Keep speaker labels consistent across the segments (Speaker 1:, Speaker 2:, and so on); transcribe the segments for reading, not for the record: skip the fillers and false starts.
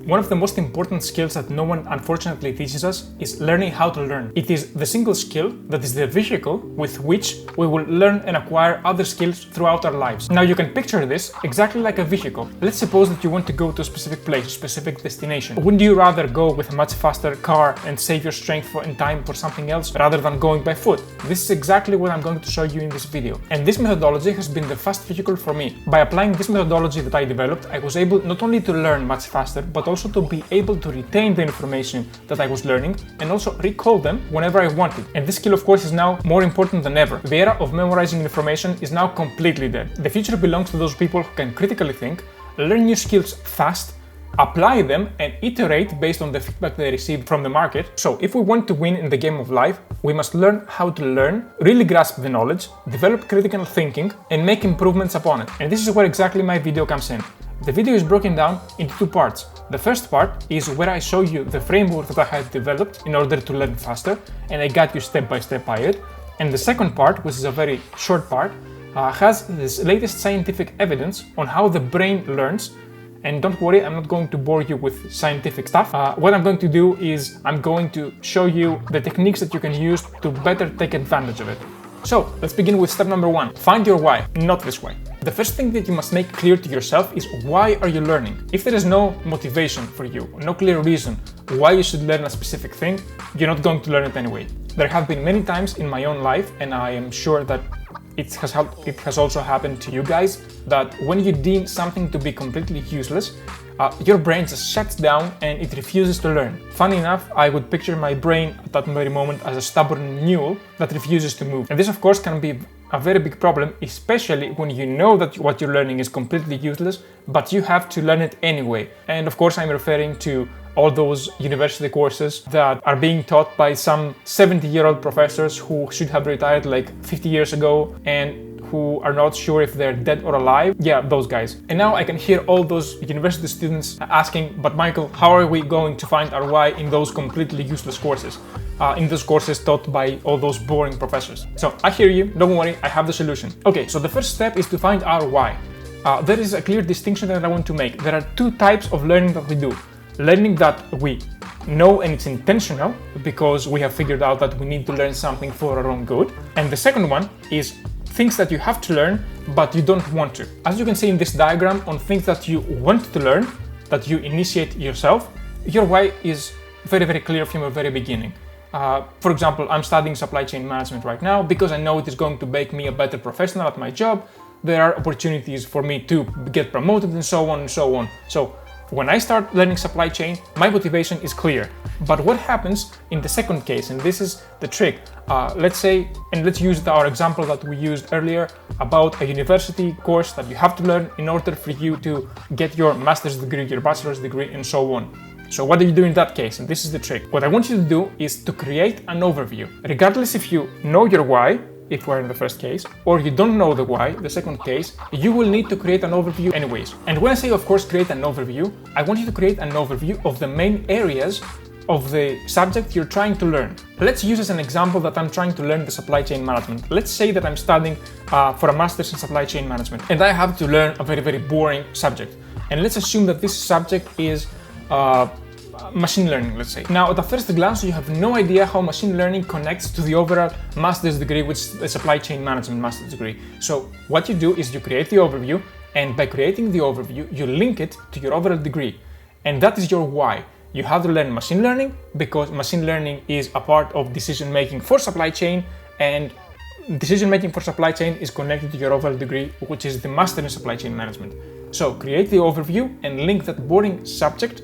Speaker 1: One of the most important skills that no one unfortunately teaches us is learning how to learn. It is the single skill that is the vehicle with which we will learn and acquire other skills throughout our lives. Now you can picture this exactly like a vehicle. Let's suppose that you want to go to a specific place, a specific destination. Wouldn't you rather go with a much faster car and save your strength and time for something else rather than going by foot? This is exactly what I'm going to show you in this video. And this methodology has been the fast vehicle for me. By applying this methodology that I developed, I was able not only to learn much faster, but also to be able to retain the information that I was learning and also recall them whenever I wanted. And this skill, of course, is now more important than ever. The era of memorizing information is now completely dead. The future belongs to those people who can critically think, learn new skills fast, apply them, and iterate based on the feedback they receive from the market. So if we want to win in the game of life, we must learn how to learn, really grasp the knowledge, develop critical thinking, and make improvements upon it. And this is where exactly my video comes in. The video is broken down into two parts. The first part is where I show you the framework that I have developed in order to learn faster, and I guide you step by step by it. And the second part, which is a very short part, has this latest scientific evidence on how the brain learns. And don't worry, I'm not going to bore you with scientific stuff. What I'm going to do is I'm going to show you the techniques that you can use to better take advantage of it. So let's begin with step number one. Find your why, not this way. The first thing that you must make clear to yourself is why are you learning? If there is no motivation for you, no clear reason why you should learn a specific thing, you're not going to learn it anyway. There have been many times in my own life, and I am sure that it has also happened to you guys, that when you deem something to be completely useless, your brain just shuts down and it refuses to learn. Funny enough, I would picture my brain at that very moment as a stubborn mule that refuses to move. And this, of course, can be a very big problem, especially when you know that what you're learning is completely useless, but you have to learn it anyway. And of course, I'm referring to all those university courses that are being taught by some 70-year-old professors who should have retired like 50 years ago and who are not sure if they're dead or alive. Yeah, those guys. And now I can hear all those university students asking, but Michael, how are we going to find our why in those completely useless courses? In those courses taught by all those boring professors. So I hear you, don't worry, I have the solution. Okay, so the first step is to find our why. There is a clear distinction that I want to make. There are two types of learning that we do. Learning that we know and it's intentional because we have figured out that we need to learn something for our own good. And the second one is things that you have to learn but you don't want to. As you can see in this diagram, on things that you want to learn, that you initiate yourself, your why is very, very clear from the very beginning. For example, I'm studying supply chain management right now because I know it is going to make me a better professional at my job. There are opportunities for me to get promoted and so on and so on. So when I start learning supply chain, my motivation is clear. But what happens in the second case, and this is the trick, let's say, and let's use our example that we used earlier about a university course that you have to learn in order for you to get your master's degree, your bachelor's degree, and so on. So what do you do in that case? And this is the trick. What I want you to do is to create an overview. Regardless if you know your why, if we're in the first case, or you don't know the why, the second case, you will need to create an overview anyways. And when I say, of course, create an overview, I want you to create an overview of the main areas of the subject you're trying to learn. Let's use as an example that I'm trying to learn the supply chain management. Let's say that I'm studying for a master's in supply chain management, and I have to learn a very, very boring subject. And let's assume that this subject is machine learning, let's say. Now, at the first glance, you have no idea how machine learning connects to the overall master's degree, which is the supply chain management master's degree. So what you do is you create the overview, and by creating the overview, you link it to your overall degree. And that is your why. You have to learn machine learning because machine learning is a part of decision making for supply chain, and decision making for supply chain is connected to your overall degree, which is the master in supply chain management. So create the overview and link that boring subject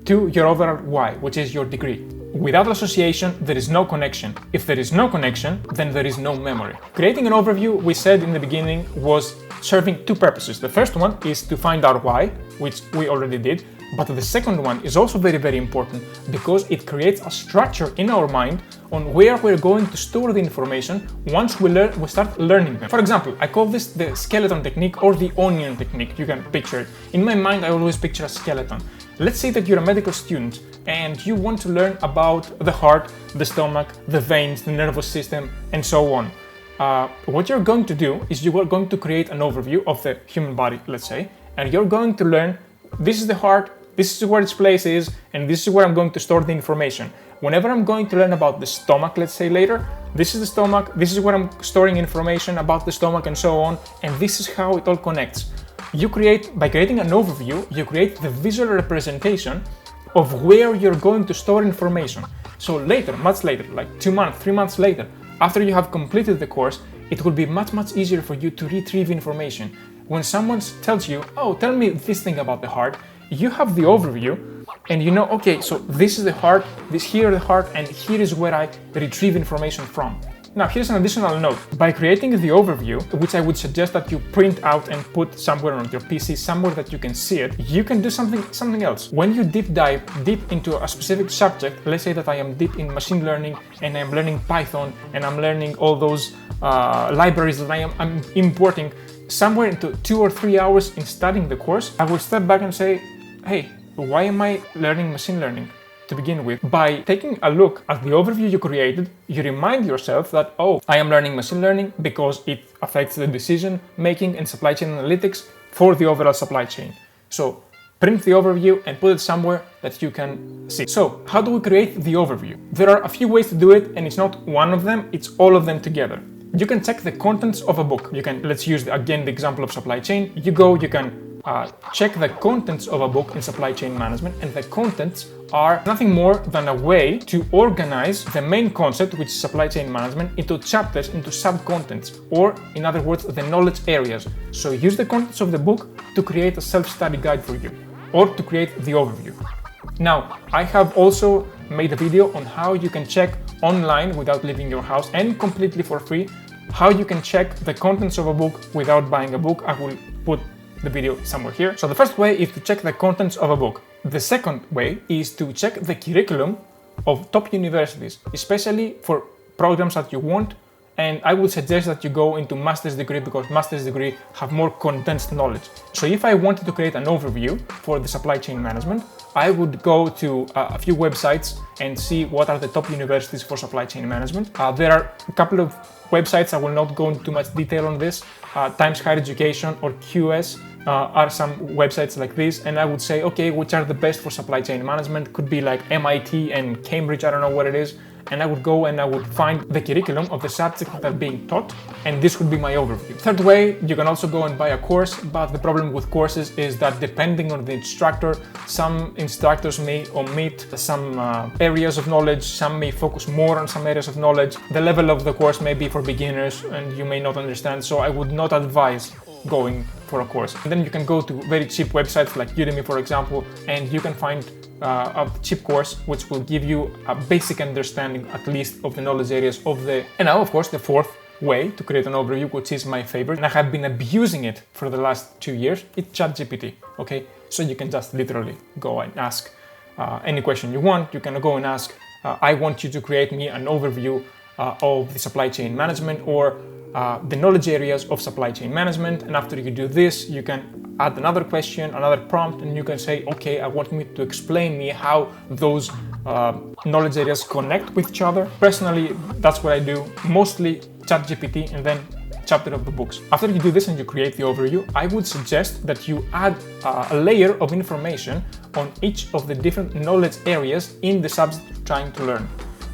Speaker 1: to your overall why, which is your degree. Without association, there is no connection. If there is no connection, then there is no memory. Creating an overview, we said in the beginning, was serving two purposes. The first one is to find our why, which we already did, but the second one is also very, very important because it creates a structure in our mind on where we're going to store the information once we start learning them. For example, I call this the skeleton technique or the onion technique. You can picture it. In my mind, I always picture a skeleton. Let's say that you're a medical student and you want to learn about the heart, the stomach, the veins, the nervous system, and so on. What you're going to do is you are going to create an overview of the human body, let's say, and you're going to learn this is the heart, this is where its place is, and this is where I'm going to store the information. Whenever I'm going to learn about the stomach, let's say later, this is the stomach, this is where I'm storing information about the stomach and so on, and this is how it all connects. By creating an overview, you create the visual representation of where you're going to store information. So later, much later, like 2 months, 3 months later, after you have completed the course, it will be much easier for you to retrieve information. When someone tells you, oh, tell me this thing about the heart, you have the overview and you know, okay, so this is the heart, here the heart, and here is where I retrieve information from. Now, here's an additional note. By creating the overview, which I would suggest that you print out and put somewhere on your PC, somewhere that you can see it, you can do something else. When you dive deep into a specific subject, let's say that I am deep in machine learning and I'm learning Python and I'm learning all those libraries that I'm importing, somewhere into 2 or 3 hours in studying the course, I will step back and say, hey, why am I learning machine learning? To begin with, by taking a look at the overview you created, you remind yourself that, oh, I am learning machine learning because it affects the decision making and supply chain analytics for the overall supply chain. So print the overview and put it somewhere that you can see. So how do we create the overview? There are a few ways to do it, and it's not one of them, it's all of them together. You can check the contents of a book. Let's use again the example of supply chain. You can check the contents of a book in supply chain management, and the contents are nothing more than a way to organize the main concept, which is supply chain management, into chapters, into sub-contents, or in other words, the knowledge areas. So use the contents of the book to create a self-study guide for you, or to create the overview. Now, I have also made a video on how you can check online without leaving your house and completely for free, how you can check the contents of a book without buying a book. I will put the video somewhere here. So the first way is to check the contents of a book. The second way is to check the curriculum of top universities, especially for programs that you want. And I would suggest that you go into master's degree, because master's degree have more condensed knowledge. So if I wanted to create an overview for the supply chain management, I would go to a few websites and see what are the top universities for supply chain management. There are a couple of websites, I will not go into too much detail on this. Times Higher Education or QS are some websites like this, and I would say, okay, which are the best for supply chain management? Could be like MIT and Cambridge, I don't know what it is. And I would go and I would find the curriculum of the subject that are being taught, and this would be my overview. Third way, you can also go and buy a course, but the problem with courses is that depending on the instructor, some instructors may omit some areas of knowledge, some may focus more on some areas of knowledge. The level of the course may be for beginners and you may not understand, so I would not advise going for a course. And then you can go to very cheap websites like Udemy, for example, and you can find a cheap course which will give you a basic understanding at least of the knowledge areas of the... And now, of course, the fourth way to create an overview, which is my favorite, and I have been abusing it for the last 2 years, it's ChatGPT, okay? So you can just literally go and ask any question you want. You can go and ask, I want you to create me an overview of the supply chain management, or the knowledge areas of supply chain management. And after you do this, you can add another question, another prompt, and you can say, okay, I want me to explain me how those knowledge areas connect with each other. Personally, that's what I do, mostly ChatGPT and then chapter of the books. After you do this and you create the overview, I would suggest that you add a layer of information on each of the different knowledge areas in the subject you're trying to learn.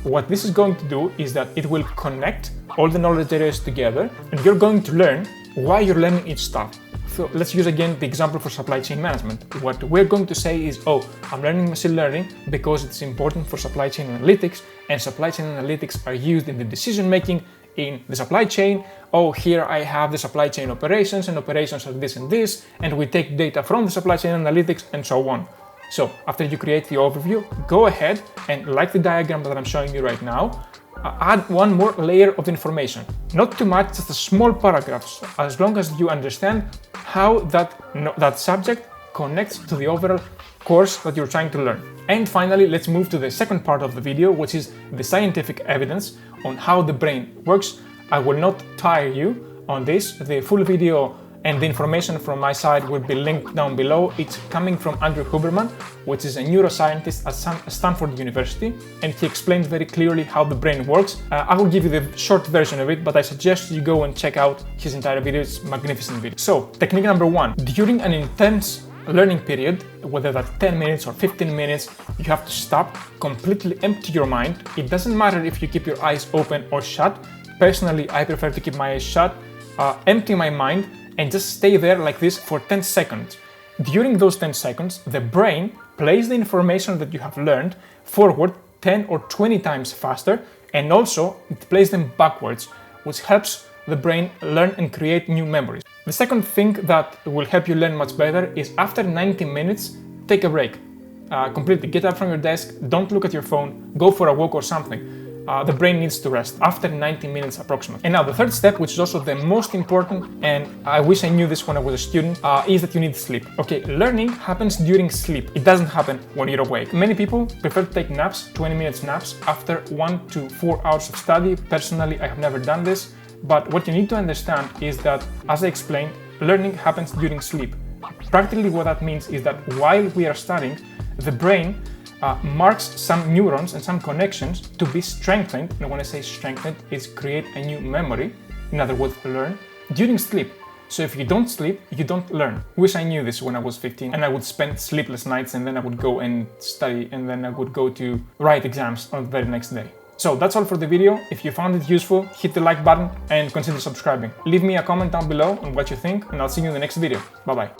Speaker 1: What this is going to do is that it will connect all the knowledge areas together, and you're going to learn why you're learning each stuff. So let's use again the example for supply chain management. What we're going to say is, oh, I'm learning machine learning because it's important for supply chain analytics, and supply chain analytics are used in the decision making in the supply chain. Oh, here I have the supply chain operations, and operations are this and this, and we take data from the supply chain analytics and so on. So after you create the overview, go ahead and, like the diagram that I'm showing you right now, add one more layer of information. Not too much, just a small paragraph, as long as you understand how that subject connects to the overall course that you're trying to learn. And finally, let's move to the second part of the video, which is the scientific evidence on how the brain works. I will not tire you on this. The full video and the information from my side will be linked down below. It's coming from Andrew Huberman, which is a neuroscientist at Stanford University, and he explains very clearly how the brain works. I will give you the short version of it, but I suggest you go and check out his entire video. It's a magnificent video. So, technique number one. During an intense learning period, whether that's 10 minutes or 15 minutes, you have to stop, completely empty your mind. It doesn't matter if you keep your eyes open or shut. Personally, I prefer to keep my eyes shut, empty my mind, and just stay there like this for 10 seconds. During those 10 seconds, the brain plays the information that you have learned forward 10 or 20 times faster, and also it plays them backwards, which helps the brain learn and create new memories. The second thing that will help you learn much better is after 90 minutes, take a break. Completely get up from your desk, don't look at your phone, go for a walk or something. The brain needs to rest after 90 minutes approximately. And now the third step, which is also the most important, and I wish I knew this when I was a student, is that you need sleep. Okay, learning happens during sleep. It doesn't happen when you're awake. Many people prefer to take naps, 20 minutes naps, after 1 to 4 hours of study. Personally, I have never done this, but what you need to understand is that, as I explained, learning happens during sleep. Practically what that means is that while we are studying, the brain marks some neurons and some connections to be strengthened, and when I say strengthened, it's create a new memory, in other words, learn, during sleep. So if you don't sleep, you don't learn. Wish I knew this when I was 15, and I would spend sleepless nights, and then I would go and study, and then I would go to write exams on the very next day. So that's all for the video. If you found it useful, hit the like button and consider subscribing. Leave me a comment down below on what you think, and I'll see you in the next video. Bye bye.